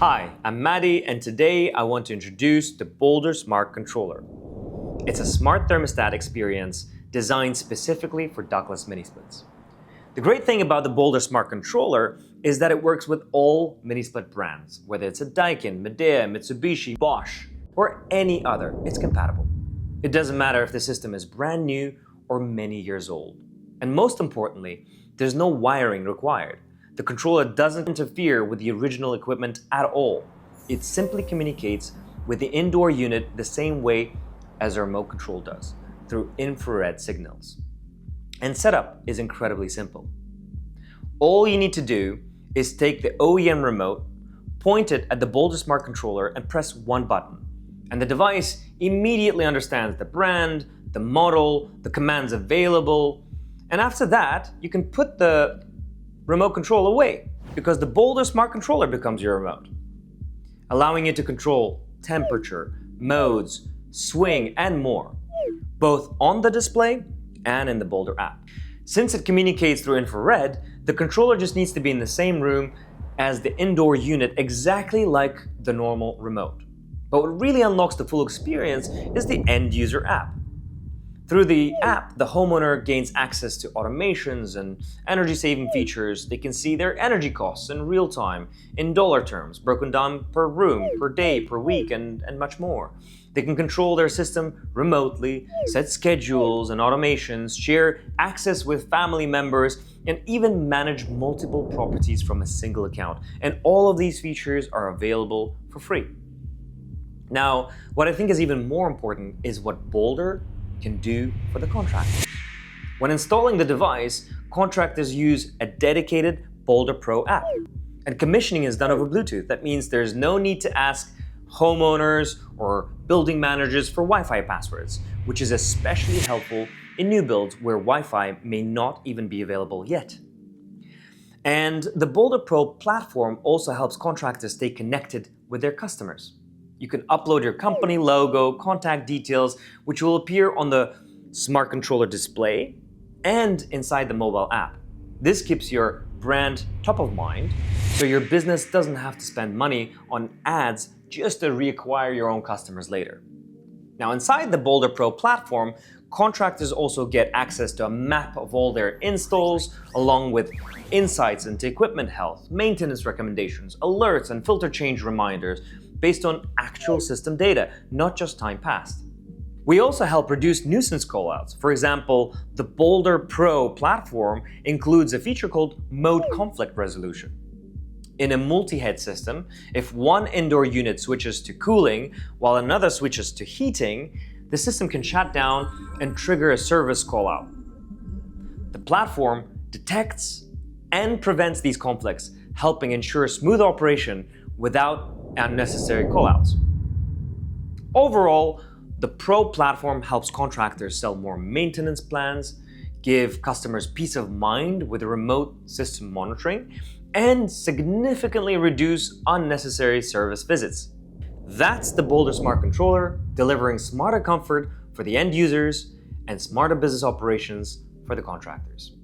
Hi, I'm Maddie, and today I want to introduce the Boldr Smart Controller. It's a smart thermostat experience designed specifically for ductless mini-splits. The great thing about the Boldr Smart Controller is that it works with all mini-split brands, whether it's a Daikin, Midea, Mitsubishi, Bosch, or any other, it's compatible. It doesn't matter if the system is brand new or many years old. And most importantly, there's no wiring required. The controller doesn't interfere with the original equipment at all. It simply communicates with the indoor unit the same way as a remote control does, through infrared signals. And setup is incredibly simple. All you need to do is take the OEM remote, point it at the Boldr Smart Controller and press one button. And the device immediately understands the brand, the model, the commands available. And after that, you can put the remote control away because the Boldr Smart Controller becomes your remote, allowing you to control temperature, modes, swing, and more, both on the display and in the Boldr app. Since it communicates through infrared, the controller just needs to be in the same room as the indoor unit, exactly like the normal remote. But what really unlocks the full experience is the end user app. Through the app, the homeowner gains access to automations and energy-saving features. They can see their energy costs in real time, in dollar terms, broken down per room, per day, per week, and much more. They can control their system remotely, set schedules and automations, share access with family members, and even manage multiple properties from a single account. And all of these features are available for free. Now, what I think is even more important is what Boldr can do for the contractor. When installing the device, contractors use a dedicated Boldr Pro app. And commissioning is done over Bluetooth. That means there's no need to ask homeowners or building managers for Wi-Fi passwords, which is especially helpful in new builds where Wi-Fi may not even be available yet. And the Boldr Pro platform also helps contractors stay connected with their customers. You can upload your company logo, contact details, which will appear on the smart controller display and inside the mobile app. This keeps your brand top of mind, so your business doesn't have to spend money on ads just to reacquire your own customers later. Now, inside the Boldr Pro platform, contractors also get access to a map of all their installs, along with insights into equipment health, maintenance recommendations, alerts, and filter change reminders based on actual system data, not just time passed. We also help reduce nuisance callouts. For example, the Boldr Pro platform includes a feature called Mode Conflict Resolution. In a multi-head system, if one indoor unit switches to cooling while another switches to heating, the system can shut down and trigger a service callout. The platform detects and prevents these conflicts, helping ensure smooth operation without unnecessary callouts. Overall, the Pro platform helps contractors sell more maintenance plans, give customers peace of mind with remote system monitoring, and significantly reduce unnecessary service visits. That's the Boldr Smart Controller, delivering smarter comfort for the end users and smarter business operations for the contractors.